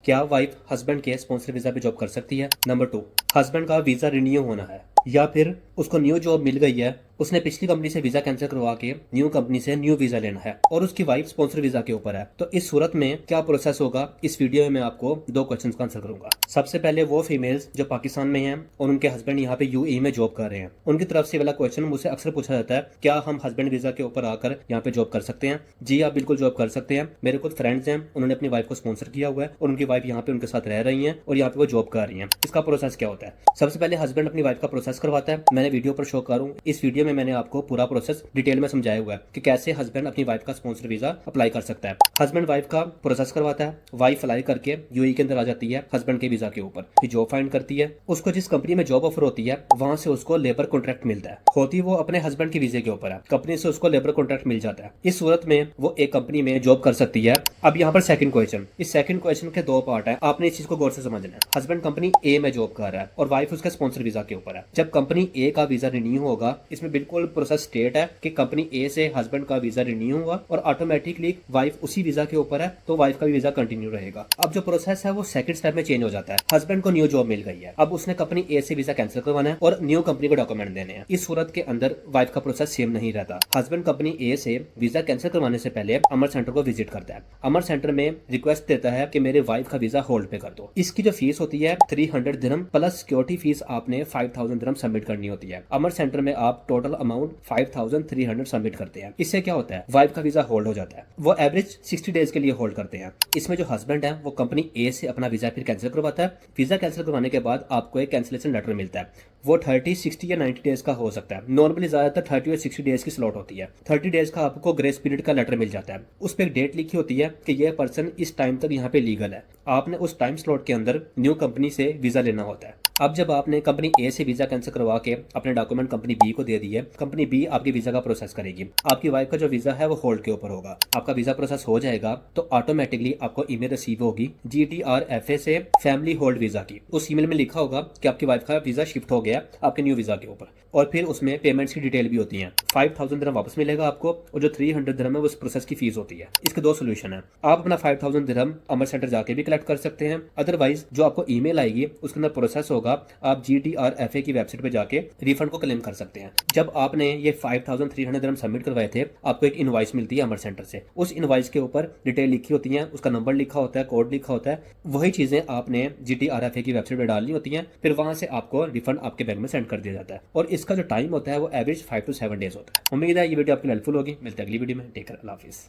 क्या wife husband के sponsor visa पे जॉब कर सकती है? नंबर 2, हस्बैंड का वीजा रिन्यू होना है या फिर उसको न्यू जॉब मिल गई है, उसने पिछली कंपनी से वीजा कैंसिल करवा के न्यू कंपनी से न्यू वीजा लेना है और उसकी वाइफ स्पॉन्सर वीजा के ऊपर है, तो इस सूरत में क्या प्रोसेस होगा? इस वीडियो में मैं आपको दो क्वेश्चंस का आंसर करूंगा। सबसे पहले वो फीमेल्स जो पाकिस्तान में हैं और उनके हस्बैंड यहाँ पे यूएई में जॉब कर रहे हैं, उनकी तरफ से वाला क्वेश्चन मुझसे अक्सर पूछा जाता है, क्या हम हस्बैंड वीजा के ऊपर आकर यहाँ पे जॉब कर सकते हैं? जी, आप बिल्कुल जॉब कर सकते हैं। मेरे कुछ फ्रेंड्स हैं, उन्होंने अपनी वाइफ को स्पॉन्सर किया हुआ है और उनकी वाइफ यहाँ पे उनके साथ रह रही है और यहाँ पे वो जॉब कर रही है। इसका प्रोसेस क्या होता है? सबसे पहले हस्बैंड अपनी वाइफ का प्रोसेस करवाता है। मैंने वीडियो पर शो करूँ, इस वीडियो में मैंने आपको पूरा प्रोसेस डिटेल में समझाया हुआ है कि कैसे हस्बैंड अपनी वाइफ का स्पॉन्सर वीजा अप्लाई कर सकता है। हस्बैंड वाइफ का प्रोसेस करवाता है, वाइफ अप्लाई करके यूएई के अंदर आ जाती है हस्बैंड के वीजा के ऊपर, फिर जॉब फाइंड करती है। उसको जिस कंपनी में जॉब ऑफर होती है वहां से उसको लेबर कॉन्ट्रैक्ट मिलता है, होती वो अपने हस्बैंड के वीजे के ऊपर है, कंपनी से उसको लेबर कॉन्ट्रैक्ट मिल जाता है। इस सूरत में वो एक कंपनी में जॉब कर सकती है। अब यहाँ पर सेकंड क्वेश्चन, इस सेकंड क्वेश्चन के दो पार्ट है, आपने इस चीज को गौर से समझना है। हस्बैंड कंपनी ए में जॉब कर रहा है और वाइफ उसके स्पॉन्सर वीजा के ऊपर है। जब कंपनी ए का वीजा रिन्यू होगा, इसमें बिल्कुल प्रोसेस स्टेट है कि कंपनी ए से हस्बैंड का वीजा रिन्यू हुआ और ऑटोमेटिकली वाइफ उसी वीजा के ऊपर है, तो वाइफ का भी वीजा कंटिन्यू रहेगा। अब जो प्रोसेस है वो सेकंड स्टेप में चेंज हो जाता है। हस्बैंड को न्यू जॉब मिल गई है, अब उसने कंपनी ए से वीजा कैंसिल करवाना है और न्यू कंपनी को डॉक्यूमेंट देने हैं। इस सूरत के अंदर वाइफ का प्रोसेस सेम नहीं रहता। हस्बैंड कंपनी ए से वीजा कैंसिल करवाने से पहले अमर सेंटर को विजिट करता है, अमर सेंटर में रिक्वेस्ट देता है कि मेरे वाइफ का वीजा होल्ड पे कर दो। इसकी जो फीस होती है 300 दिरहम प्लस सिक्योरिटी फीस आपने 5000 दिरहम सबमिट करनी होती है। अमर सेंटर में आप टोटल अमाउंट 5300 सबमिट करते हैं। इससे क्या होता है, वाइफ का वीजा होल्ड हो जाता है। वो एवरेज 60 डेज के लिए होल्ड करते हैं। इसमें जो हस्बैंड है वो कंपनी ए से अपना वीजा फिर कैंसिल करवाता है। वीजा कैंसिल करवाने के बाद आपको एक कैंसिलेशन लेटर मिलता है, वो 30, 60 या 90 डेज का हो सकता है। नॉर्मली ज्यादातर 30 और 60 डेज की स्लॉट होती है। 30 डेज का आपको ग्रेस पीरियड का लेटर मिल जाता है। उस पर एक डेट लिखी होती है कि यह पर्सन इस टाइम तक यहाँ पे लीगल है। आपने उस टाइम स्लॉट के अंदर न्यू कंपनी से वीजा लेना होता है। अब जब आपने कंपनी ए से वीजा कैंसिल करवा के अपने डॉक्यूमेंट कंपनी बी को दे दिए, कंपनी बी आपके वीजा का प्रोसेस करेगी। आपकी वाइफ का जो वीजा है वो होल्ड के ऊपर होगा। आपका वीजा प्रोसेस हो जाएगा तो ऑटोमेटिकली आपको ईमेल रिसीव होगी GTRFA से फैमिली होल्ड वीजा की। उस ईमेल में लिखा होगा कि आपकी वाइफ का वीजा शिफ्ट हो गया आपके न्यू वीजा के ऊपर, और फिर उसमें पेमेंट्स की डिटेल भी होती है। 5000 दिरहम वापस मिलेगा आपको और जो 300 दिरहम है वो उस प्रोसेस की फीस होती है। इसके दो सोल्यूशन है, आप अपना 5000 दिरहम अमर सेंटर जाके भी कलेक्ट कर सकते हैं, अदरवाइज जो आपको ईमेल आएगी उसके अंदर प्रोसेस होगा, आप GTRFA की वेबसाइट पे जाके रिफंड को क्लेम कर सकते हैं। जब आपने ये 5300 दिरहम सबमिट करवाए थे, आपको एक इनवॉइस मिलती है अमर सेंटर से। उस इनवॉइस के ऊपर डिटेल लिखी होती है, उसका नंबर लिखा होता है, कोड लिखा होता है। वही चीजें आपने GTRFA की वेबसाइट पे डालनी होती हैं, फिर वहां से आपको रिफंड आपके बैंक में सेंड कर दिया जाता है और इसका जो टाइम होता है वो एवरेज 5 to 7 डेज होता है। उम्मीद है ये वीडियो आपकी हेल्पफुल होगी। मिलते हैं अगली वीडियो में। टेक केयर, अल्लाह हाफिज़।